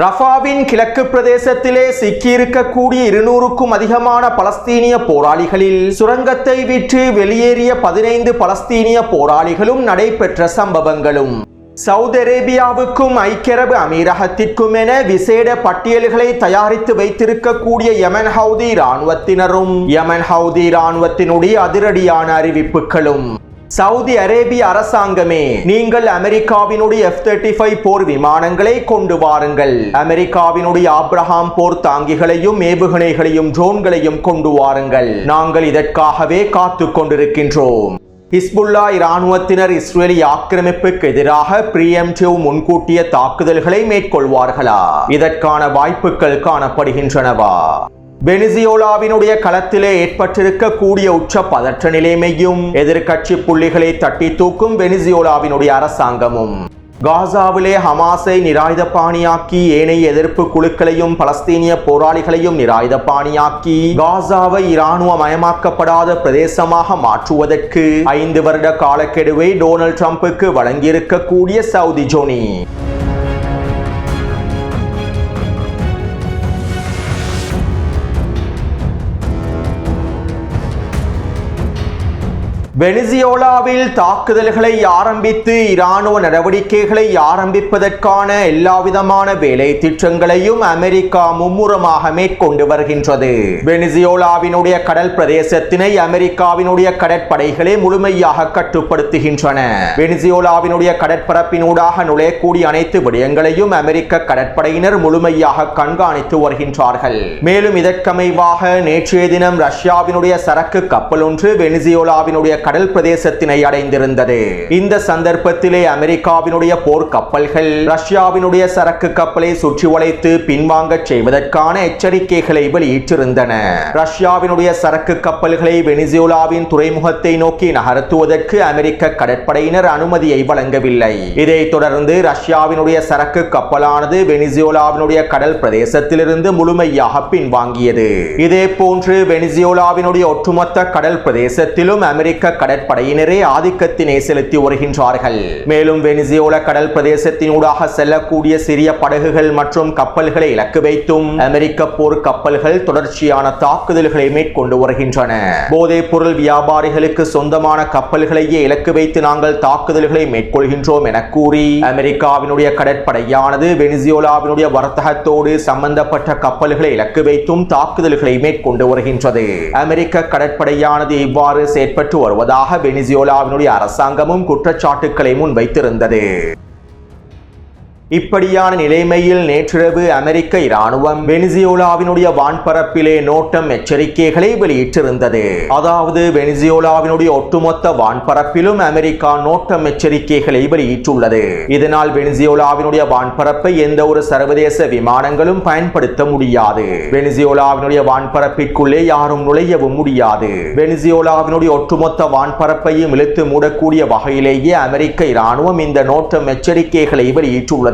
ரஃபாவின் கிழக்கு பிரதேசத்திலே சிக்கியிருக்கக்கூடிய 200க்கும் அதிகமான பலஸ்தீனிய போராளிகளில் சுரங்கத்தை விற்று வெளியேறிய 15 பலஸ்தீனிய போராளிகளும் நடைபெற்ற சம்பவங்களும் சவுதி அரேபியாவுக்கும் ஐக்கிய அரபு அமீரகத்திற்கும் என விசேட பட்டியல்களை தயாரித்து வைத்திருக்கக்கூடிய யமன் ஹவுதி இராணுவத்தினரும் யமன் ஹவுதி இராணுவத்தினுடைய அதிரடியான அறிவிப்புகளும் சவுதி அரேபிய அரசாங்கமே, நீங்கள் அமெரிக்காவினுடைய F-35 போர் விமானங்களை கொண்டு வாருங்கள், அமெரிக்காவினுடைய ஆப்ரஹாம் போர் தாங்கிகளையும் ஏவுகணைகளையும் ட்ரோன்களையும் கொண்டு வாருங்கள், நாங்கள் இதற்காகவே காத்து கொண்டிருக்கின்றோம். ஹிஸ்புல்லா இராணுவத்தினர் இஸ்ரேலி ஆக்கிரமிப்புக்கு எதிராக பிரியம்டிவ் முன்கூட்டிய தாக்குதல்களை மேற்கொள்வார்களா? இதற்கான வாய்ப்புகள் காணப்படுகின்றனவா? வெனிசுவேலாவினுடைய களத்திலே ஏற்பட்டிருக்கக்கூடிய உச்ச பதற்ற நிலைமையும் எதிர்க்கட்சி புள்ளிகளை தட்டி தூக்கும் வெனிசுவேலாவினுடைய அரசாங்கமும் காசாவிலே ஹமாஸை நிராயுதபாணியாக்கி ஏனைய எதிர்ப்பு குழுக்களையும் பலஸ்தீனிய போராளிகளையும் நிராயுதபாணியாக்கி காசாவை இராணுவமயமாக்கப்படாத பிரதேசமாக மாற்றுவதற்கு 5 வருட காலக்கெடுவை டொனால்ட் ட்ரம்புக்கு வழங்கியிருக்கக்கூடிய சவுதி ஜோனி வெனிசுவேலாவில் தாக்குதல்களை ஆரம்பித்து இராணுவ நடவடிக்கைகளை ஆரம்பிப்பதற்கான எல்லாவிதமான வேலை திட்டங்களையும் அமெரிக்கா மும்முரமாக மேற்கொண்டு வருகின்றது. வெனிசுவேலாவினுடைய கடல் பிரதேசத்தினை அமெரிக்காவினுடைய கடற்படைகளே முழுமையாக கட்டுப்படுத்துகின்றன. வெனிசுவேலாவினுடைய கடற்பரப்பினூடாக நுழையக்கூடிய அனைத்து விடயங்களையும் அமெரிக்க கடற்படையினர் முழுமையாக கண்காணித்து வருகின்றார்கள். மேலும் இதற்கமைவாக நேற்றைய தினம் ரஷ்யாவினுடைய சரக்கு கப்பல் ஒன்று வெனிசுவேலாவினுடைய கடல் பிரதேசத்தினை அடைந்திருந்தது. இந்த சந்தர்ப்பத்திலே அமெரிக்காவினுடைய போர் கப்பல்கள் ரஷ்யாவினுடைய சரக்கு கப்பலை சுற்றி வளைத்து பின்வாங்க செய்வதற்கான எச்சரிக்கைகளை வெளியிட்டிருந்தன. ரஷ்யாவினுடைய சரக்கு கப்பல்களை வெனிசுவேலாவின் துறைமுகத்தை நோக்கி நகர்த்துவதற்கு அமெரிக்க கடற்படையினர் அனுமதியை வழங்கவில்லை. இதைத் தொடர்ந்து ரஷ்யாவினுடைய சரக்கு கப்பலானது வெனிசுவேலாவினுடைய கடல் பிரதேசத்திலிருந்து முழுமையாக பின்வாங்கியது. இதே போன்று வெனிசுவேலாவினுடைய ஒட்டுமொத்த கடல் பிரதேசத்திலும் அமெரிக்க கடற்படையினரே ஆதிக்கத்தினை செலுத்தி வருகின்றார்கள். மேலும் வெனிசுவேலா கடல் பிரதேசத்தினூடாக செல்லக்கூடிய சிறிய படகுகள் மற்றும் கப்பல்களை இலக்கு வைத்தும் அமெரிக்க போர் கப்பல்கள் தொடர்ச்சியான தாக்குதல்களை மேற்கொண்டு வருகின்றன. போதைப் பொருள் வியாபாரிகளுக்கு சொந்தமான கப்பல்களையே இலக்கு வைத்து நாங்கள் தாக்குதல்களை மேற்கொள்கின்றோம் என கூறி அமெரிக்காவினுடைய கடற்படையானது வெனிசுவேலாவினுடைய வர்த்தகத்தோடு சம்பந்தப்பட்ட கப்பல்களை இலக்கு வைத்தும் தாக்குதல்களை மேற்கொண்டு வருகின்றது. அமெரிக்க கடற்படையானது இவ்வாறு செயற்பட்டு வருவதாக வெனிசுவேலாவினுடைய அரசாங்கமும் குற்றச்சாட்டுக்களை முன்வைத்திருந்தது. இப்படியான நிலைமையில் நேற்றிரவு அமெரிக்க இராணுவம் வெனிசுவேலாவினுடைய வான்பரப்பிலே நோட்டம் எச்சரிக்கைகளை வெளியிட்டிருந்தது. அதாவது வெனிசுவேலாவினுடைய ஒட்டுமொத்த வான்பரப்பிலும் அமெரிக்கா நோட்டம் எச்சரிக்கைகளை வெளியிட்டுள்ளது. இதனால் வெனிசுவேலாவினுடைய வான்பரப்பை எந்த ஒரு சர்வதேச விமானங்களும் பயன்படுத்த முடியாது. வெனிசுவேலாவினுடைய வான்பரப்பிற்குள்ளே யாரும் நுழையவும் முடியாது. வெனிசுவேலாவினுடைய ஒட்டுமொத்த வான்பரப்பையும் இழுத்து மூடக்கூடிய வகையிலேயே அமெரிக்க இராணுவம் இந்த நோட்டம் எச்சரிக்கைகளை வெளியிட்டுள்ளது.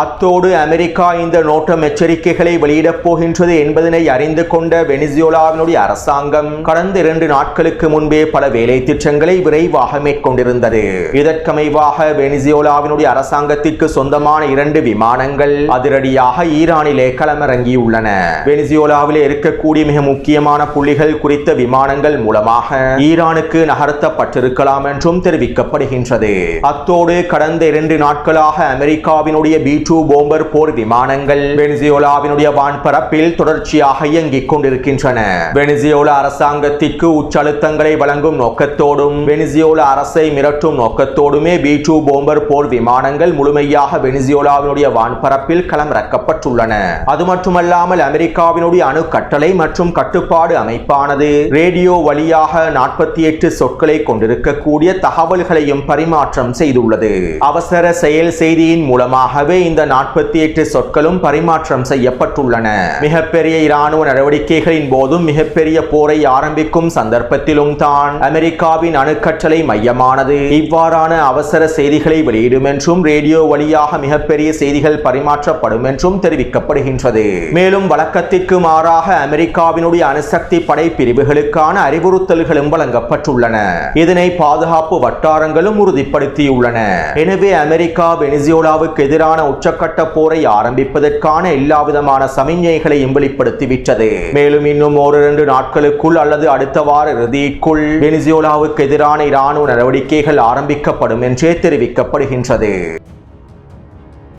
அத்தோடு அமெரிக்கா இந்த நோட்டம் எச்சரிக்கைகளை வெளியிடப் போகின்றது என்பதனை அறிந்து கொண்ட வெனிசுவேலாவினுடைய அரசாங்கம் கடந்த 2 நாட்களுக்கு முன்பே பல வேலை திட்டங்களை விரைவாக மேற்கொண்டிருந்தது. இதற்கமைவாக வெனிசுவேலாவினுடைய அரசாங்கத்திற்கு சொந்தமான 2 விமானங்கள் அதிரடியாக ஈரானிலே களமிறங்கியுள்ளன. வெனிசுவேலாவிலே இருக்கக்கூடிய மிக முக்கியமான புள்ளிகள் குறித்த விமானங்கள் மூலமாக ஈரானுக்கு நகர்த்தப்பட்டிருக்கலாம் என்றும் தெரிவிக்கப்படுகின்றது. அத்தோடு கடந்த 2 நாட்களாக அமெரிக்காவினுடைய B-2 போம்பர் போர் விமானங்கள் வெனிசுவேலாவினுடைய வான்பரப்பில் தொடர்ச்சியாக இயங்கிக் கொண்டிருக்கின்றன. வெனிசுவேலா அரசாங்கத்திற்கு உச்சழுத்தங்களை வழங்கும் நோக்கத்தோடும் வெனிசுவேலா அரசை மிரட்டும் நோக்கத்தோடுமே B-2 போம்பர் போர் விமானங்கள் முழுமையாக வெனிசுவேலாவினுடைய வான்பரப்பில் களமிறக்கப்பட்டுள்ளன. அது மட்டுமல்லாமல் அமெரிக்காவினுடைய அணு கட்டளை மற்றும் கட்டுப்பாடு அமைப்பானது ரேடியோ வழியாக 48 சொற்களை கொண்டிருக்கக்கூடிய தகவல்களையும் பரிமாற்றம் செய்துள்ளது. அவசர செயல் செய்தியின் மூலமாக இந்த 48 சொற்களும் பரிமாற்றம் செய்யப்பட்டுள்ளன. மிகப்பெரிய இராணுவ நடவடிக்கைகளின் போதும் மிகப்பெரிய போரை ஆரம்பிக்கும் சந்தர்ப்பத்திலும் தான் அமெரிக்காவின் அணுக்கட்டளை மையமானது இவ்வாறான அவசர செய்திகளை வெளியிடும் என்றும் ரேடியோ வழியாக மிகப்பெரிய செய்திகள் பரிமாற்றப்படும் என்றும் தெரிவிக்கப்படுகின்றது. மேலும் வழக்கத்திற்கு மாறாக அமெரிக்காவினுடைய அணுசக்தி படை பிரிவுகளுக்கான அறிவுறுத்தல்களும் வழங்கப்பட்டுள்ளன. இதனை பாதுகாப்பு வட்டாரங்களும் உறுதிப்படுத்தியுள்ளன. எனவே அமெரிக்கா வெனிசுவேலாவுக்கு எதிராக எதிரான உச்சக்கட்ட போரை ஆரம்பிப்பதற்கான எல்லாவிதமான சமிஞ்ஞைகளையும் வெளிப்படுத்திவிட்டது. மேலும் இன்னும் 1-2 நாட்களுக்குள் அல்லது அடுத்த வார இறுதிக்குள் வெனிசுவேலாவுக்கு எதிரான இராணுவ நடவடிக்கைகள் ஆரம்பிக்கப்படும் என்றே தெரிவிக்கப்படுகின்றது.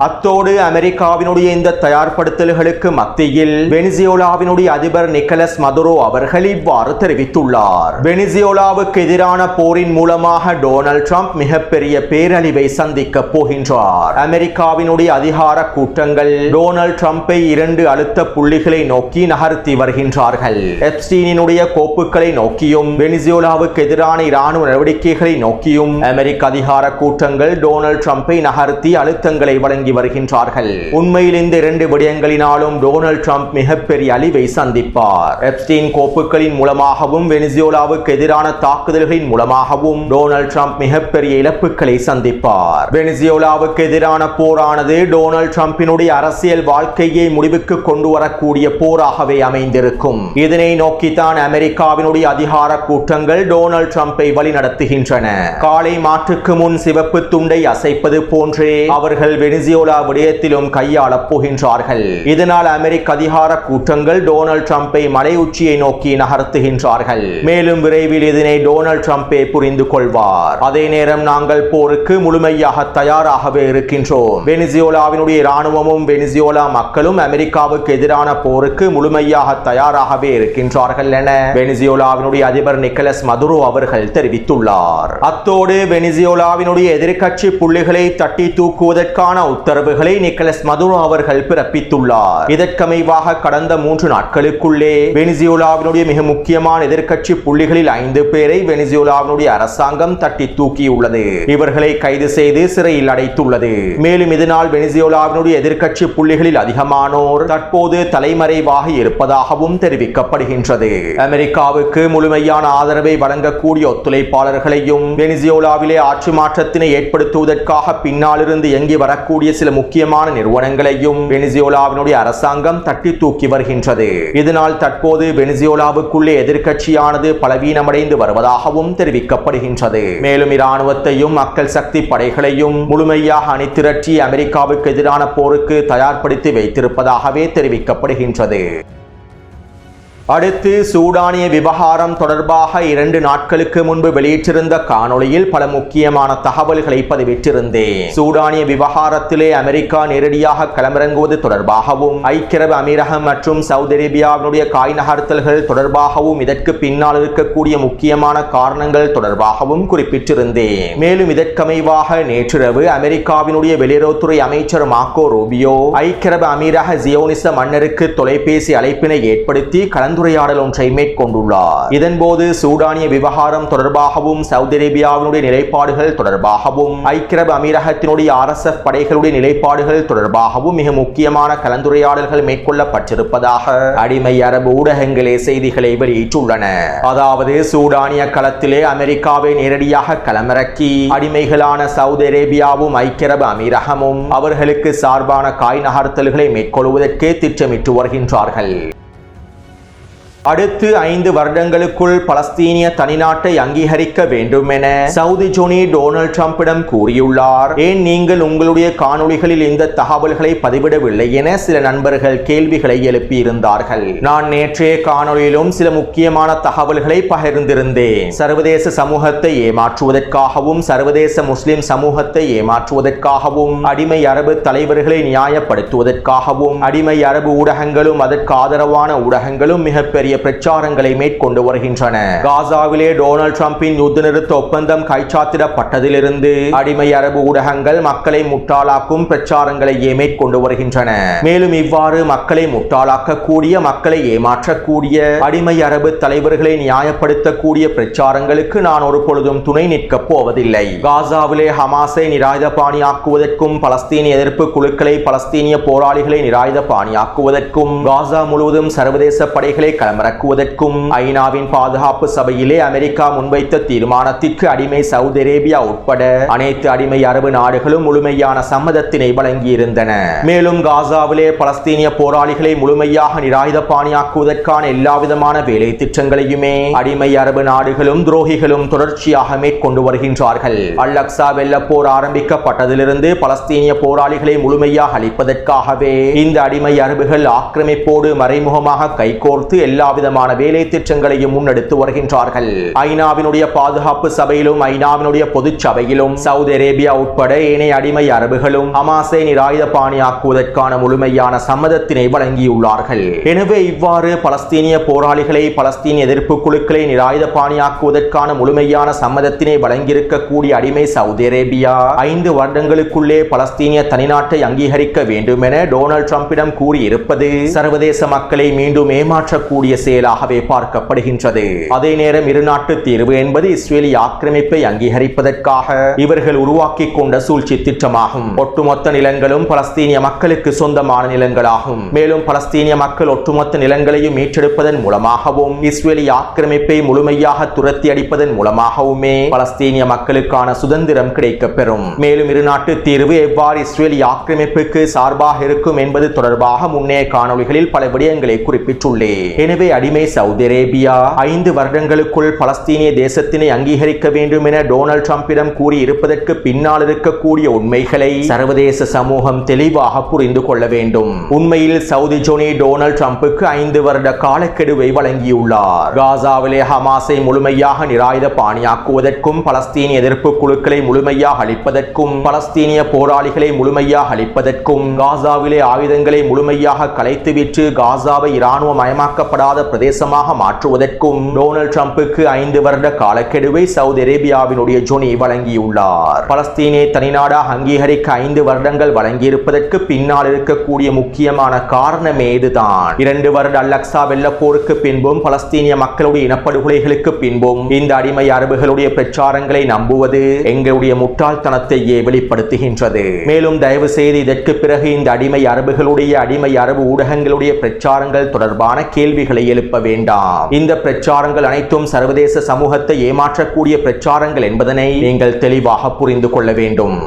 அத்தோடு அமெரிக்காவினுடைய இந்த தயார்படுத்தல்களுக்கு மத்தியில் வெனிசுவேலாவினுடைய அதிபர் நிக்கலஸ் மதுரோ அவர்கள் இவ்வாறு தெரிவித்துள்ளார். வெனிசுவேலாவுக்கு எதிரான போரின் மூலமாக டொனால்ட் ட்ரம்ப் மிகப்பெரிய பேரழிவை சந்திக்க போகின்றார். அமெரிக்காவினுடைய அதிகார கூட்டங்கள் டொனால்ட் ட்ரம்பை 2 அழுத்த புள்ளிகளை நோக்கி நகர்த்தி வருகின்றார்கள். எப்ஸ்டீனினுடைய கோப்புகளை நோக்கியும் வெனிசுவேலாவுக்கு எதிரான இராணுவ நடவடிக்கைகளை நோக்கியும் அமெரிக்க அதிகார கூட்டங்கள் டொனால்ட் ட்ரம்பை நகர்த்தி அழுத்தங்களை வழங்கி வருகின்றார்கள். உண்மையில் இந்த 2 விடயங்களினாலும் டொனால்ட் ட்ரம்ப் மிகப்பெரிய அழிவை சந்திப்பார். எப்ஸ்டீன் கோப்புகளின் மூலமாகவும் வெனிசுவேலாவுக்கு எதிரான தாக்குதல்களின் மூலமாகவும் டொனால்ட் ட்ரம்ப் மிகப்பெரிய இழப்புகளை சந்திப்பார். வெனிசுவேலாவுக்கு எதிரான போரானது டொனால்ட் ட்ரம்பினுடைய அரசியல் வாழ்க்கையை முடிவுக்கு கொண்டு வரக்கூடிய போராகவே அமைந்திருக்கும். இதனை நோக்கித்தான் அமெரிக்காவினுடைய அதிகார கூட்டங்கள் டொனால்ட் ட்ரம்பை வழிநடத்துகின்றன. காலை மாற்றுக்கு முன் சிவப்பு துண்டை அசைப்பது போன்றே அவர்கள் வெனிசுவேலா விடயத்திலும் கையாளப் போகின்றார்கள். இதனால் அமெரிக்க அதிகார கூட்டங்கள் டொனால்ட் ட்ரம்பை மலை உச்சியை நோக்கி நகர்த்துகின்றார்கள். மேலும் விரைவில் இதனை டொனால்ட் ட்ரம்பே புரிந்து கொள்வார். அதே நேரம் நாங்கள் போருக்கு முழுமையாக தயாராகவே இருக்கின்றோம். வெனிசுவேலாவினுடைய இராணுவமும் வெனிசுவேலா மக்களும் அமெரிக்காவுக்கு எதிரான போருக்கு முழுமையாக தயாராகவே இருக்கின்றார்கள் என வெனிசுவேலாவினுடைய அதிபர் நிக்கலஸ் மதுரோ அவர்கள் தெரிவித்துள்ளார். அத்தோடு வெனிசுவேலாவினுடைய எதிர்க்கட்சி புள்ளிகளை தட்டி தூக்குவதற்கான உத்தரவுகளை நிக்கலஸ் மதுரோ அவர்கள் பிறப்பித்துள்ளார். இதற்கமைவாக கடந்த 3 நாட்களுக்குள்ளே வெனிசுவேலாவினுடைய மிக முக்கியமான எதிர்க்கட்சி புள்ளிகளில் 5 பேரை வெனிசுவேலாவினுடைய அரசாங்கம் தட்டி தூக்கியுள்ளது. இவர்களை கைது செய்து சிறையில் அடைத்துள்ளது. மேலும் இதனால் வெனிசுவேலாவினுடைய எதிர்க்கட்சி புள்ளிகளில் அதிகமானோர் தற்போது தலைமறைவாக இருப்பதாகவும் தெரிவிக்கப்படுகின்றது. அமெரிக்காவுக்கு முழுமையான ஆதரவை வழங்கக்கூடிய ஒத்துழைப்பாளர்களையும் வெனிசுவேலாவிலே ஆட்சி மாற்றத்தினை ஏற்படுத்துவதற்காக பின்னாலிருந்து இயங்கி வரக்கூடிய சில முக்கியமான நிறுவனங்களையும் வெனிசுவேலாவினுடைய அரசாங்கம் தட்டி தூக்கி வருகின்றது. இதனால் தற்போது வெனிசுவேலாவுக்குள்ளே எதிர்க்கட்சியானது பலவீனமடைந்து வருவதாகவும் தெரிவிக்கப்படுகின்றது. மேலும் இராணுவத்தையும் மக்கள் சக்தி படைகளையும் முழுமையாக அணிதிரட்டி அமெரிக்காவுக்கு எதிரான போருக்கு தயார்படுத்தி வைத்திருப்பதாகவே தெரிவிக்கப்படுகின்றது. அடுத்து சூடானிய விவகாரம் தொடர்பாக 2 நாட்களுக்கு முன்பு வெளியிட்டிருந்த காணொளியில் பல முக்கியமான தகவல்களை பதிவிட்டிருந்தேன். சூடானிய விவகாரத்திலே அமெரிக்கா நேரடியாக களமிறங்குவது தொடர்பாகவும் ஐக்கிய அரபு அமீரகம் மற்றும் சவுதி அரேபியாவினுடைய காய் நகர்த்தல்கள் தொடர்பாகவும் இதற்கு பின்னால் இருக்கக்கூடிய முக்கியமான காரணங்கள் தொடர்பாகவும் குறிப்பிட்டிருந்தேன். மேலும் இதற்கமைவாக நேற்றிரவு அமெரிக்காவினுடைய வெளியுறவுத்துறை அமைச்சர் மார்க்கோ ரூபியோ ஐக்கிய அரபு அமீரக ஜியோனிச மன்னருக்கு தொலைபேசி அழைப்பினை ஏற்படுத்தி கலந்துரையாடல் ஒன்றை மேற்கொண்டுள்ளார். இதன்போது சூடானிய விவகாரம் தொடர்பாகவும் சவுதி அரேபியாவினுடைய நிலைப்பாடுகள் தொடர்பாகவும் ஐக்கிய அரபு அமீரகத்தினுடைய RSF படைகளுடைய நிலைப்பாடுகள் தொடர்பாகவும் மிக முக்கியமான கலந்துரையாடல்கள் மேற்கொள்ளப்பட்டிருப்பதாக அடிமை அரபு ஊடகங்களே செய்திகளை வெளியிட்டுள்ளன. அதாவது சூடானிய களத்திலே அமெரிக்காவை நேரடியாக களமிறக்கி அடிமைகளான சவுதி அரேபியாவும் ஐக்கிய அரபு அமீரகமும் அவர்களுக்கு சார்பான காய் நகர்த்தல்களை மேற்கொள்வதற்கே திட்டமிட்டு வருகின்றார்கள். அடுத்து 5 வருடங்களுக்குள் பலஸ்தீனிய தனிநாட்டை அங்கீகரிக்க வேண்டும் என சவுதி ஜோனி டொனால்ட் ட்ரம்பிடம் கூறியுள்ளார். ஏன் நீங்கள் உங்களுடைய காணொளிகளில் இந்த தகவல்களை பதிவிடவில்லை என சில நண்பர்கள் கேள்விகளை எழுப்பியிருந்தார்கள். நான் நேற்றைய காணொளியிலும் சில முக்கியமான தகவல்களை பகிர்ந்திருந்தேன். சர்வதேச சமூகத்தை ஏமாற்றுவதற்காகவும் சர்வதேச முஸ்லிம் சமூகத்தை ஏமாற்றுவதற்காகவும் அடிமை அரபு தலைவர்களை நியாயப்படுத்துவதற்காகவும் அடிமை அரபு ஊடகங்களும் அதற்கு ஆதரவான ஊடகங்களும் மிகப்பெரிய பிரச்சாரங்களை மேற்கொண்டு வருகின்றன. காசாவிலே டொனால்ட் ட்ரம்பின் யுத்த நிறுத்த ஒப்பந்தம் கைச்சாத்திடப்பட்டதிலிருந்து அடிமை அரபு ஊடகங்கள் மக்களை முட்டாளாக்கும் பிரச்சாரங்களையே மேற்கொண்டு வருகின்றன. மேலும் இவ்வாறு மக்களை முட்டாளாக்கக்கூடிய மக்களை ஏமாற்றக்கூடிய அடிமை அரபு தலைவர்களை நியாயப்படுத்தக்கூடிய பிரச்சாரங்களுக்கு நான் ஒரு பொழுதும் துணை நிற்கப் போவதில்லை. காசாவிலே ஹமாஸை நிராயுத பாணியாக்குவதற்கும் பலஸ்தீனிய எதிர்ப்பு குழுக்களை பலஸ்தீனிய போராளிகளை நிராயுத பாணியாக்குவதற்கும் காசா முழுவதும் சர்வதேச படைகளை களமிறக்க களமிறக்குவதற்கும் ஐநாவின் பாதுகாப்பு சபையிலே அமெரிக்கா முன்வைத்த தீர்மானத்திற்கு அடிமை சவுதி அரேபியா உட்பட அனைத்து அடிமை அரபு நாடுகளும் முழுமையான சம்மதத்தினை வழங்கியிருந்தன. மேலும் காசாவிலே பலஸ்தீனிய போராளிகளை முழுமையாக நிராயுதபாணியாக்குவதற்கான எல்லாவிதமான வேலை திட்டங்களையுமே அடிமை அரபு நாடுகளும் துரோகிகளும் தொடர்ச்சியாக மேற்கொண்டு வருகின்றார்கள். அல் அக்ஸா வெள்ள போர் ஆரம்பிக்கப்பட்டதிலிருந்து பலஸ்தீனிய போராளிகளை முழுமையாக அழிப்பதற்காகவே இந்த அடிமை அரபுகள் ஆக்கிரமிப்போடு மறைமுகமாக கைகோர்த்து எல்லாவிதமான வேலை திட்டங்களையும் முன்னெடுத்து வருகின்றார்கள். ஐநாவினுடைய பாதுகாப்பு சபையிலும் ஐநாவினுடைய பொது சபையிலும் சவுதி அரேபியா உட்பட ஏனைய அடிமை அரபுகளும் ஹமாஸை நிராயுதபாணியாக்குவதற்கான முழுமையான சம்மதத்தினை வழங்கியுள்ளார்கள். எனவே இவ்வாறு பலஸ்தீனிய போராளிகளை பலஸ்தீன் எதிர்ப்பு குழுக்களை நிராயுதபாணியாக்குவதற்கான முழுமையான சம்மதத்தினை வழங்கியிருக்கக்கூடிய அடிமை சவுதி அரேபியா 5 வருடங்களுக்குள்ளே பலஸ்தீனிய தனிநாட்டை அங்கீகரிக்க வேண்டும் என டொனால்ட் ட்ரம்பிடம் கூறியிருப்பது சர்வதேச மக்களை மீண்டும் ஏமாற்றக்கூடிய செயலாகவே பார்க்கப்படுகின்றது. அதே நேரம் இருநாட்டு தீர்வு என்பது இஸ்ரேலிய ஆக்கிரமிப்பை அங்கீகரிப்பதற்காக இவர்கள் உருவாக்கி கொண்ட சூழ்ச்சி திட்டமாகும். ஒட்டுமொத்த நிலங்களும் பலஸ்தீனிய மக்களுக்கு சொந்தமான நிலங்களாகும். மேலும் பலஸ்தீனிய மக்கள் ஒட்டுமொத்த நிலங்களையும் மீட்டெடுப்பதன் மூலமாகவும் இஸ்ரேலிய ஆக்கிரமிப்பை முழுமையாக துரத்தி அடிப்பதன் மூலமாகவுமே பலஸ்தீனிய மக்களுக்கான சுதந்திரம் கிடைக்கப்பெறும். மேலும் இருநாட்டு தீர்வு எவ்வாறு இஸ்ரேலிய ஆக்கிரமிப்புக்கு சார்பாக இருக்கும் என்பது தொடர்பாக முன்னே காணொளிகளில் பல விடயங்களை குறிப்பிட்டுள்ளேன். எனவே அடிமை சவுதி அரேபியா 5 வருடங்களுக்குள் பலஸ்தீனிய தேசத்தினை அங்கீகரிக்க வேண்டும் என டொனால்ட் ட்ரம்பிடம் கூறி இருப்பதற்கு பின்னால் இருக்கக்கூடிய உண்மைகளை சர்வதேச சமூகம் தெளிவாக புரிந்து கொள்ள வேண்டும். உண்மையில் சவுதி ஜோனி டொனால்ட் ட்ரம்புக்கு 5 வருட காலக்கெடுவை வழங்கியுள்ளார். காசாவிலே ஹமாஸை முழுமையாக நிராயுதபாணியாக்குவதற்கும் பலஸ்தீன் எதிர்ப்பு குழுக்களை முழுமையாக அழிப்பதற்கும் பலஸ்தீனிய போராளிகளை முழுமையாக அழிப்பதற்கும் காசாவிலே ஆயுதங்களை முழுமையாக கலைத்துவிட்டு காசாவை இராணுவ மயமாக்கப்படாத பிரதேசமாக மாற்றுவதற்கும் டொனால்ட் ட்ரம்புக்கு 5 வருட காலக்கெடுவை சவுதி அரேபியாவினுடைய ஜோனி வழங்கியுள்ளார். பலஸ்தீனை தனிநாடாக அங்கீகரிக்க 5 வருடங்கள் வழங்கியிருப்பதற்கு பின்னால் இருக்கக்கூடிய முக்கியமான காரணமே இதுதான். 2 வருட அல் அக்ஸா வெள்ள போருக்கு பின்பும் பலஸ்தீனிய மக்களுடைய இனப்படுகொலைகளுக்கு பின்பும் இந்த அடிமை அரபுகளுடைய பிரச்சாரங்களை நம்புவது எங்களுடைய முட்டாள்தனத்தையே வெளிப்படுத்துகின்றது. மேலும் தயவு செய்து இதற்கு பிறகு இந்த அடிமை அரபு ஊடகங்களுடைய பிரச்சாரங்கள் தொடர்பான கேள்விகளை எழுப்ப வேண்டாம். இந்த பிரச்சாரங்கள் அனைத்தும் சர்வதேச சமூகத்தை ஏமாற்றக்கூடிய பிரச்சாரங்கள் என்பதனை நீங்கள் தெளிவாக புரிந்து கொள்ள வேண்டும்.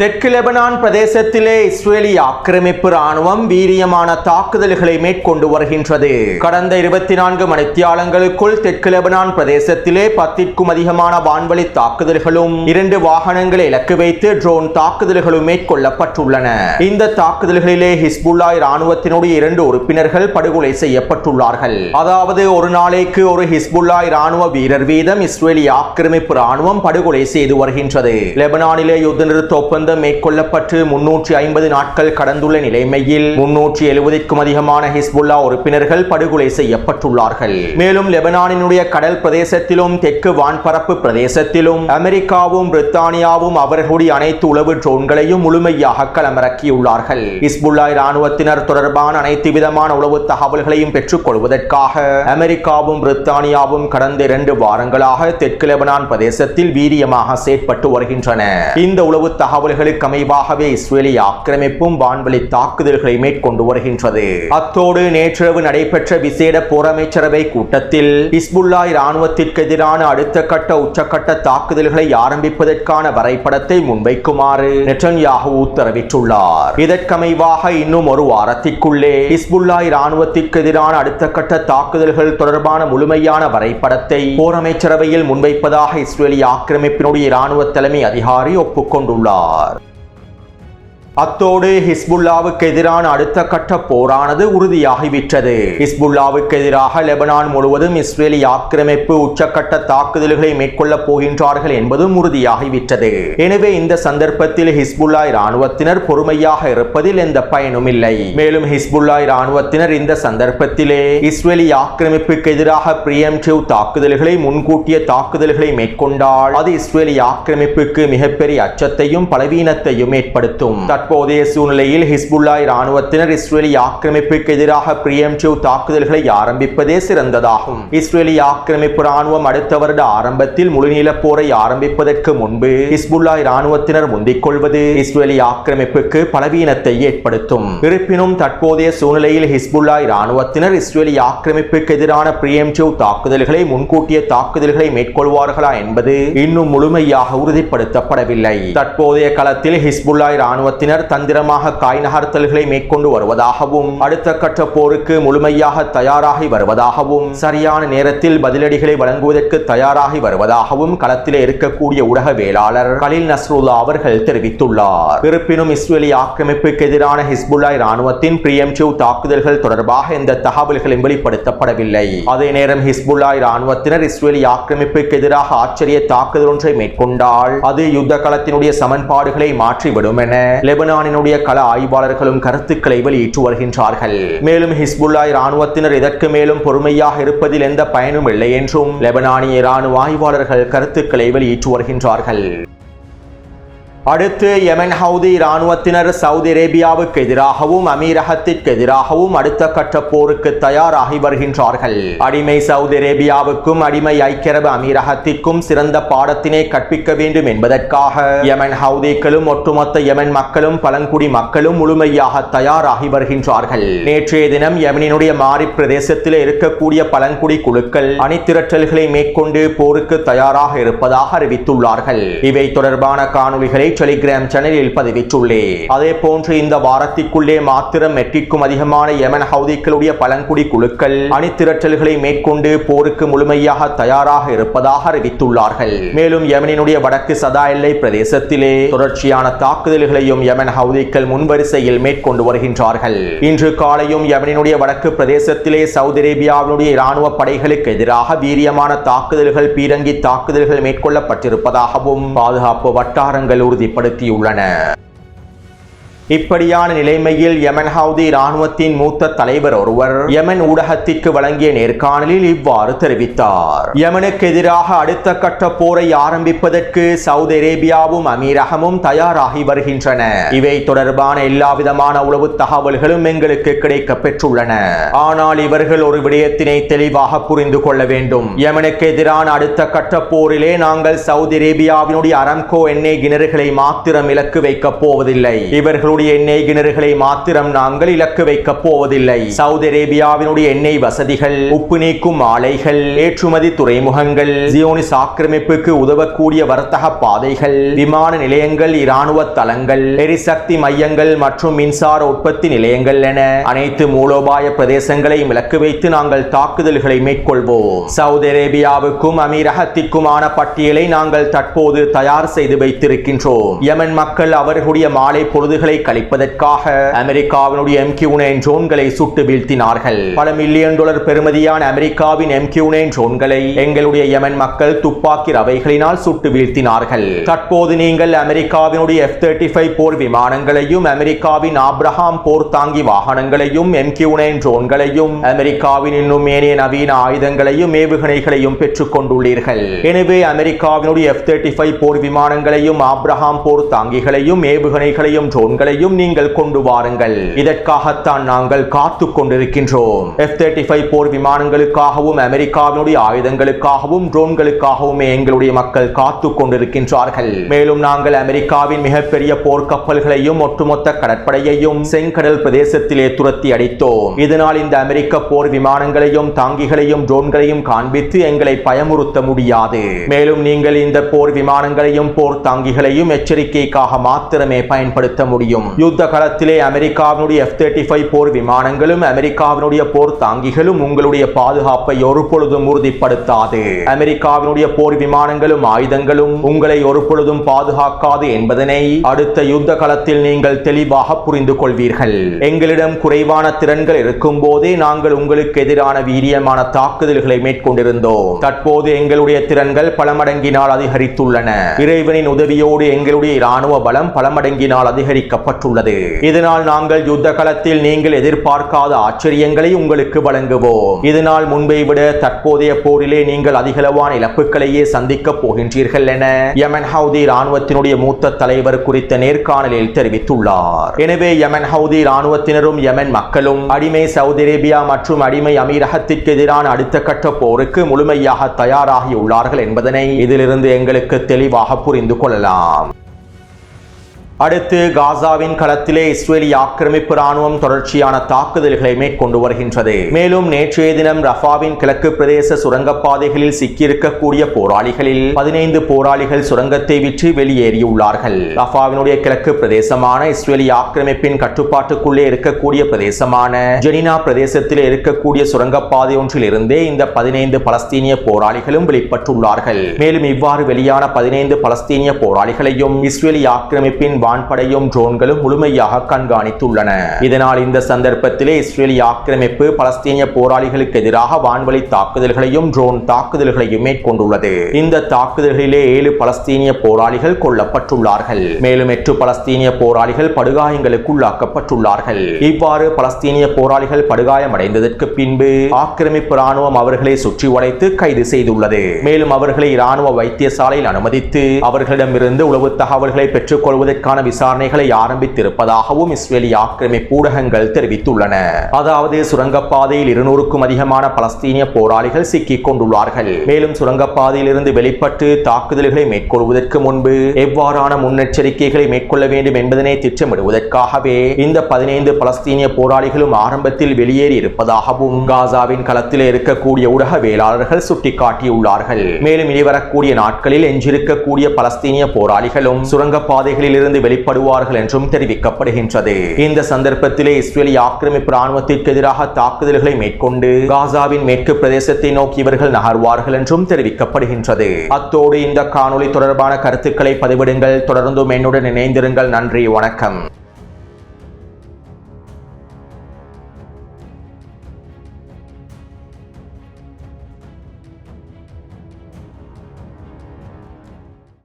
தெற்கு லெபனான் பிரதேசத்திலே இஸ்ரேலிய ஆக்கிரமிப்பு ராணுவம் வீரியமான தாக்குதல்களை மேற்கொண்டு வருகின்றது. கடந்த 24 மணித்தியாலங்களுக்குள் தெற்கு லெபனான் பிரதேசத்திலே 10க்கும் அதிகமான வான்வழி தாக்குதல்களும் 2 வாகனங்களை இலக்கு வைத்து ட்ரோன் தாக்குதல்களும் மேற்கொள்ளப்பட்டுள்ளன. இந்த தாக்குதல்களிலே ஹிஸ்புல்லா ராணுவத்தினுடைய 2 உறுப்பினர்கள் படுகொலை செய்யப்பட்டுள்ளார்கள். அதாவது ஒரு நாளைக்கு ஒரு ஹிஸ்புல்லா ராணுவ வீரர் வீதம் இஸ்ரேலிய ஆக்கிரமிப்பு ராணுவம் படுகொலை செய்து வருகின்றது. லெபனானிலே யுத்த நிறுத்த ஒப்பந்தம் மேற்கொள்ளப்பட்டு 350 நாட்கள் கடந்துள்ள நிலைமையில் 370க்கும் அதிகமான ஹிஸ்புல்லா உறுப்பினர்கள் படுகொலை செய்யப்பட்டுள்ளார்கள். மேலும் லெபனானினுடைய கடல் பிரதேசத்திலும் தெற்கு வான்பரப்பு பிரதேசத்திலும் அமெரிக்காவும் பிரித்தானியாவும் அவர்களுடைய அனைத்து உளவு ட்ரோன்களையும் முழுமையாக களமிறக்கியுள்ளார்கள். ஹிஸ்புல்லா ராணுவத்தினர் தொடர்பான அனைத்து விதமான உளவு தகவல்களையும் பெற்றுக் கொள்வதற்காக அமெரிக்காவும் பிரித்தானியாவும் கடந்த 2 வாரங்களாக தெற்கு லெபனான் பிரதேசத்தில் வீரியமாக செயற்பட்டு வருகின்றன. இந்த உளவு தகவல்கள் அமைவாகவே இஸ்ரேலிய ஆக்கிரமிப்பும் வான்வழி தாக்குதல்களை மேற்கொண்டு வருகின்றது. அத்தோடு நேற்றிரவு நடைபெற்ற விசேட போரமைச்சரவை கூட்டத்தில் ஹிஸ்புல்லா ராணுவத்திற்கு எதிரான அடுத்த கட்ட உச்சக்கட்ட தாக்குதல்களை ஆரம்பிப்பதற்கான வரைபடத்தை முன்வைக்குமாறு நெட்டன்யாஹூ உத்தரவிட்டுள்ளார். இதற்கமைவாக இன்னும் ஒரு வாரத்திற்குள்ளே ஹிஸ்புல்லா ராணுவத்திற்கு எதிரான அடுத்த கட்ட தாக்குதல்கள் தொடர்பான முழுமையான வரைபடத்தை போரமைச்சரவையில் முன்வைப்பதாக இஸ்ரேலிய ஆக்கிரமிப்பினுடைய ராணுவ தலைமை அதிகாரி ஒப்புக்கொண்டுள்ளார். அத்தோடு ஹிஸ்புல்லாவுக்கு எதிரான அடுத்த கட்ட போரானது உறுதியாகிவிட்டது. ஹிஸ்புல்லாவுக்கு எதிராக லெபனான் முழுவதும் இஸ்ரேலிய ஆக்கிரமிப்பு உச்சக்கட்ட தாக்குதல்களை மேற்கொள்ளப் போகின்றார்கள் என்பதும் உறுதியாகிவிட்டது. எனவே இந்த சந்தர்ப்பத்தில் ஹிஸ்புல்லா ராணுவத்தினர் பொறுமையாக இருப்பதில் எந்த பயனும் இல்லை. மேலும் ஹிஸ்புல்லா ராணுவத்தினர் இந்த சந்தர்ப்பத்திலே இஸ்ரேலிய ஆக்கிரமிப்புக்கு எதிராக பிரியம்டிவ் தாக்குதல்களை முன்கூட்டிய தாக்குதல்களை மேற்கொண்டால் அது இஸ்ரேலிய ஆக்கிரமிப்புக்கு மிகப்பெரிய அச்சத்தையும் பலவீனத்தையும் ஏற்படுத்தும். தற்போதைய சூழ்நிலையில் ஹிஸ்புல்லா இராணுவத்தினர் இஸ்ரேலி ஆக்கிரமிப்புக்கு எதிராக பிரியம்டிவ் தாக்குதல்களை ஆரம்பிப்பதே சிறந்ததாகும். இஸ்ரேலி ஆக்கிரமிப்பு ராணுவம் அடுத்த வருட ஆரம்பத்தில் முழுநீள போரை ஆரம்பிப்பதற்கு முன்பு ஹிஸ்புல்லா இராணுவத்தினர் முந்திக் கொள்வது இஸ்ரேலி ஆக்கிரமிப்புக்கு பலவீனத்தை ஏற்படுத்தும். இருப்பினும் தற்போதைய சூழ்நிலையில் ஹிஸ்புல்லா இராணுவத்தினர் இஸ்ரேலி ஆக்கிரமிப்புக்கு எதிரான பிரியம்டிவ் தாக்குதல்களை முன்கூட்டிய தாக்குதல்களை மேற்கொள்வார்களா என்பது இன்னும் முழுமையாக உறுதிப்படுத்தப்படவில்லை. தற்போதைய களத்தில் ஹிஸ்புல்லா இராணுவத்தினர் தந்திரமாக காய் நகர்த்தல்களை மேற்கொண்டு வருவதாகவும் அடுத்த கட்ட போருக்கு முழுமையாக தயாராகி வருவதாகவும் சரியான நேரத்தில் பதிலடிகளை வழங்குவதற்கு தயாராகி வருவதாகவும் களத்திலே இருக்கக்கூடிய ஊடகவியலாளர் கலீல் நஸ்ருல்லா அவர்கள் தெரிவித்துள்ளார். இருப்பினும் இஸ்ரேலி ஆக்கிரமிப்புக்கு எதிரான ஹிஸ்புல்லா இராணுவத்தின் பிரியம்டிவ் தாக்குதல்கள் தொடர்பாக எந்த தகவல்களும் வெளிப்படுத்தப்படவில்லை. அதே நேரம் ஹிஸ்புல்லா இராணுவத்தினர் இஸ்ரேலி ஆக்கிரமிப்புக்கு எதிராக ஆச்சரிய தாக்குதல் ஒன்றை மேற்கொண்டால் அது யுத்த களத்தினுடைய சமன்பாடுகளை மாற்றிவிடும் என லெபனானினுடைய கள ஆய்வாளர்களும் கருத்துக்களை வெளியிட்டு வருகின்றார்கள். மேலும் ஹிஸ்புல்லா இராணுவத்தினர் இதற்கு மேலும் பொறுமையாக இருப்பதில் எந்த பயனும் இல்லை என்றும் லெபனானிய இராணுவ ஆய்வாளர்கள் கருத்துக்களை வெளியிட்டு வருகின்றார்கள். அடுத்து யெமன் ஹவுதி இராணுவத்தினர் சவுதி அரேபியாவுக்கு எதிராகவும் அமீரகத்திற்கு எதிராகவும் அடுத்த கட்ட போருக்கு தயாராகி வருகின்றார்கள். அடிமை சவுதி அரேபியாவுக்கும் அடிமை ஐக்கிய அரபு அமீரகத்திற்கும் சிறந்த பாடத்தினை கற்பிக்க வேண்டும் என்பதற்காக யெமன் ஹவுதிகளும் ஒட்டுமொத்த யெமன் மக்களும் பழங்குடி மக்களும் முழுமையாக தயாராகி வருகின்றார்கள். நேற்றைய தினம் யெமனினுடைய மாரிப் பிரதேசத்தில் இருக்கக்கூடிய பழங்குடி குழுக்கள் அணிதிரட்டல்களை மேற்கொண்டு போருக்கு தயாராக இருப்பதாக அறிவித்துள்ளார்கள். இவை தொடர்பான காணொளிகளை டெலிகிராம் சேனலில் பதிவிட்டுள்ளேன். அதே போன்று இந்த வாரத்திற்குள்ளே மாத்திரம் மெட்ரிக்கும் அதிகமான யெமன் ஹவுதிகளுடைய பழங்குடி குழுக்கள் அணிதிரட்டல்களை மேற்கொண்டு போருக்கு முழுமையாக தயாராக இருப்பதாக அறிவித்துள்ளார்கள். மேலும் யெமனினுடைய வடக்கு சதா எல்லை பிரதேசத்திலே தொடர்ச்சியான தாக்குதல்களையும் யெமன் ஹவுதிகள் முன்வரிசையில் மேற்கொண்டு வருகின்றார்கள். இன்று காலையும் யெமனினுடைய வடக்கு பிரதேசத்திலே சவுதி அரேபியாவினுடைய இராணுவ படைகளுக்கு எதிராக வீரியமான தாக்குதல்கள் பீரங்கி தாக்குதல்கள் மேற்கொள்ளப்பட்டிருப்பதாகவும் பாதுகாப்பு வட்டாரங்கள் உறுதிப்படுத்தியுள்ளன. இப்படியான நிலைமையில் யெமன் ஹவுதி இராணுவத்தின் மூத்த தலைவர் ஒருவர் யெமன் ஊடகத்திற்கு வழங்கிய நேர்காணலில் இவ்வாறு தெரிவித்தார். யெமனுக்கு எதிராக அடுத்த கட்ட போரை ஆரம்பிப்பதற்கு சவுதி அரேபியாவும் அமீரகமும் தயாராகி வருகின்றன. இவை தொடர்பான எல்லா விதமான உளவு தகவல்களும் எங்களுக்கு கிடைக்க பெற்றுள்ளன. ஆனால் இவர்கள் ஒரு விடயத்தினை தெளிவாக புரிந்து கொள்ள வேண்டும். யெமனுக்கு எதிரான அடுத்த கட்ட போரிலே நாங்கள் சவுதி அரேபியாவினுடைய அரம்கோ எண்ணெய் கிணறுகளை மாத்திரம் இலக்கு வைக்கப் போவதில்லை. இவர்களுடைய எண்ணெய் கிணறுகளை மாத்திரம் நாங்கள் இலக்கு வைக்கப் போவதில்லை. சவுதி அரேபியாவினுடைய எண்ணெய் வசதிகள், உப்பு நீக்கும் ஆலைகள், ஏற்றுமதி துறைமுகங்கள், ஜியோனிஸ் ஆக்கிரமிப்புக்கு உதவக்கூடிய வர்த்தக பாதைகள், விமான நிலையங்கள், இராணுவ தளங்கள், எரிசக்தி மையங்கள் மற்றும் மின்சார உற்பத்தி நிலையங்கள் என அனைத்து மூலோபாய பிரதேசங்களையும் இலக்கு வைத்து நாங்கள் தாக்குதல்களை மேற்கொள்வோம். சவுதி அரேபியாவுக்கும் அமீரகத்திற்குமான பட்டியலை நாங்கள் தற்போது தயார் செய்து வைத்திருக்கின்றோம். யெமன் மக்கள் அவர்களுடைய மாலை பொழுதுகளை கழிப்பதற்காக அமெரிக்காவினுடைய MQ-9 ட்ரோன்களை சுட்டு வீழ்த்தினார்கள். பல மில்லியன் டாலர் பெறுமதியான அமெரிக்காவின் MQ-9 ட்ரோன்களை எங்களுடைய யெமன் மக்கள் துப்பாக்கி ரவைகளினால் சுட்டு வீழ்த்தினார்கள். தற்போது நீங்கள் அமெரிக்காவினுடைய F-35 போர் விமானங்களையும் அமெரிக்காவின் ஆப்ரஹாம் போர் தாங்கி வாகனங்களையும் MQ-9 ட்ரோன்களையும் அமெரிக்காவின் இன்னும் ஏனைய நவீன ஆயுதங்களையும் ஏவுகணைகளையும் பெற்றுக் கொண்டுள்ளீர்கள். எனவே அமெரிக்காவினுடைய F-35 போர் விமானங்களையும் ஆப்ரஹாம் போர் தாங்கிகளையும் ஏவுகணைகளையும் ட்ரோன்களையும் நீங்கள் கொண்டு வாருங்கள். இதற்காகத்தான் நாங்கள் காத்துக் கொண்டிருக்கின்றோம். F-35 போர் விமானங்களுக்காகவும் அமெரிக்காவினுடைய ஆயுதங்களுக்காகவும் ட்ரோன்களுக்காகவும் எங்களுடைய மக்கள் காத்துக் கொண்டிருக்கின்றார்கள். மேலும் நாங்கள் அமெரிக்காவின் மிகப்பெரிய போர் கப்பல்களையும் ஒட்டுமொத்த கடற்படையையும் செங்கடல் பிரதேசத்திலே துரத்தி அடித்தோம். இதனால் இந்த அமெரிக்க போர் விமானங்களையும் தாங்கிகளையும் ட்ரோன்களையும் காண்பித்து எங்களை பயமுறுத்த முடியாது. மேலும் நீங்கள் இந்த போர் விமானங்களையும் போர் தாங்கிகளையும் எச்சரிக்கைக்காக மாத்திரமே பயன்படுத்த முடியும். யுத்த களத்திலே அமெரிக்காவினுடைய F-35 போர் விமானங்களும் அமெரிக்காவினுடைய போர் தாங்கிகளும் உங்களுடைய பாதுகாப்பை ஒரு பொழுதும் உறுதிப்படுத்தாது. அமெரிக்காவினுடைய போர் விமானங்களும் ஆயுதங்களும் உங்களை ஒரு பொழுதும் பாதுகாக்காது என்பதனை அடுத்த யுத்த களத்தில் நீங்கள் தெளிவாக புரிந்து கொள்வீர்கள். எங்களிடம் குறைவான திறன்கள் இருக்கும் போதே நாங்கள் உங்களுக்கு எதிரான வீரியமான தாக்குதல்களை மேற்கொண்டிருந்தோம். தற்போது எங்களுடைய திறன்கள் பல மடங்கினால் அதிகரித்துள்ளன. இறைவனின் உதவியோடு எங்களுடைய இராணுவ பலம் பல மடங்கினால் அதிகரிக்கப்பட்டுள்ளது. அறிவிக்கப்பட்டுள்ளது. இதனால் நாங்கள் யுத்த களத்தில் நீங்கள் எதிர்பார்க்காத ஆச்சரியங்களை உங்களுக்கு வழங்குவோம். இதனால் முன்பை விட தற்போதைய போரிலே நீங்கள் அதிகளவான இழப்புகளையே சந்திக்கப் போகின்றீர்கள் என யமன் ஹவுதி ராணுவத்தினுடைய மூத்த தலைவர் குறித்த நேர்காணலில் தெரிவித்துள்ளார். எனவே யமன் ஹவுதி ராணுவத்தினரும் யமன் மக்களும் அடிமை சவுதி அரேபியா மற்றும் அடிமை அமீரகத்திற்கு எதிரான அடுத்த கட்ட போருக்கு முழுமையாக தயாராகியுள்ளார்கள் என்பதனை இதிலிருந்து எங்களுக்கு தெளிவாக புரிந்து கொள்ளலாம். அடுத்து காசாவின் களத்திலே இஸ்ரேலிய ஆக்கிரமிப்பு ராணுவம் தொடர்ச்சியான தாக்குதல்களை மேற்கொண்டு வருகின்றது. மேலும் நேற்றைய தினம் ரஃபாவின் கிழக்கு பிரதேச சுரங்கப்பாதைகளில் சிக்கியிருக்கக்கூடிய போராளிகளில் 15 போராளிகள் சுரங்கத்தை விட்டு வெளியேறியுள்ளார்கள். ரஃபாவினுடைய கிழக்கு பிரதேசமான இஸ்ரேலிய ஆக்கிரமிப்பின் கட்டுப்பாட்டுக்குள்ளே இருக்கக்கூடிய பிரதேசமான ஜெனினா பிரதேசத்தில் இருக்கக்கூடிய சுரங்கப்பாதை ஒன்றில் இருந்தே இந்த 15 பலஸ்தீனிய போராளிகளும் வெளிப்பட்டுள்ளார்கள். மேலும் இவ்வாறு வெளியான 15 பலஸ்தீனிய போராளிகளையும் இஸ்ரேலிய ஆக்கிரமிப்பின் வான்படையும் ட்ரோன்களும் முழுமையாக கண்காணித்துள்ளன. இதனால் இந்த சந்தர்ப்பத்திலே இஸ்ரேலிய ஆக்கிரமிப்பு பலஸ்தீனிய போராளிகளுக்கு எதிராக வான்வழி தாக்குதல்களையும் ட்ரோன் தாக்குதல்களையும் மேற்கொண்டுள்ளது. இந்த தாக்குதல்களிலே 7 பலஸ்தீனிய போராளிகள் கொல்லப்பட்டுள்ளார்கள். மேலும் 8 பலஸ்தீனிய போராளிகள் படுகாயங்களுக்குள்ளாக்கப்பட்டுள்ளார்கள். இவ்வாறு பலஸ்தீனிய போராளிகள் படுகாயமடைந்ததற்கு பின்பு ஆக்கிரமிப்பு ராணுவம் அவர்களை சுற்றி வளைத்து கைது செய்துள்ளது. மேலும் அவர்களை இராணுவ வைத்தியசாலையில் அனுமதித்து அவர்களிடமிருந்து உளவு தகவல்களை பெற்றுக் கொள்வதற்கான விசாரணைகளை ஆரம்பித்திருப்பதாகவும் இஸ்ரேலிய ஆக்கிரமிப்பு ஊடகங்கள் தெரிவித்துள்ளன. அதாவது சுரங்கப்பாதையில் 200க்கும் அதிகமான பலஸ்தீனிய போராளிகள் சிக்கிக் கொண்டுள்ளார்கள். மேலும் சுரங்கப்பாதையில் இருந்து வெளிப்பட்டு தாக்குதல்களை மேற்கொள்வதற்கு முன்பு எவ்வாறான முன்னெச்சரிக்கைகளை மேற்கொள்ள வேண்டும் என்பதனை திட்டமிடுவதற்காகவே இந்த 15 பலஸ்தீனிய போராளிகளும் ஆரம்பத்தில் வெளியேறி இருப்பதாகவும் காசாவின் களத்தில் இருக்கக்கூடிய ஊடகவியலாளர்கள் சுட்டிக்காட்டியுள்ளார்கள். மேலும் இனி வரக்கூடிய நாட்களில் எஞ்சிருக்கக்கூடிய பலஸ்தீனிய போராளிகளும் சுரங்கப்பாதைகளில் இருந்து வெளிப்படுவார்கள் என்றும் தெரிவிக்கப்படுகின்றது. இந்த சந்தர்ப்பத்திலே இஸ்ரேலிய ஆக்கிரமிப்பு ராணுவத்திற்கு எதிராக தாக்குதல்களை மேற்கொண்டு காசாவின் மேற்கு பிரதேசத்தை நோக்கி இவர்கள் நகர்வார்கள் என்றும் தெரிவிக்கப்படுகின்றது. அத்தோடு இந்த காணொளி தொடர்பான கருத்துக்களை பதிவிடுங்கள். தொடர்ந்தும் என்னுடன் இணைந்திருங்கள். நன்றி, வணக்கம்.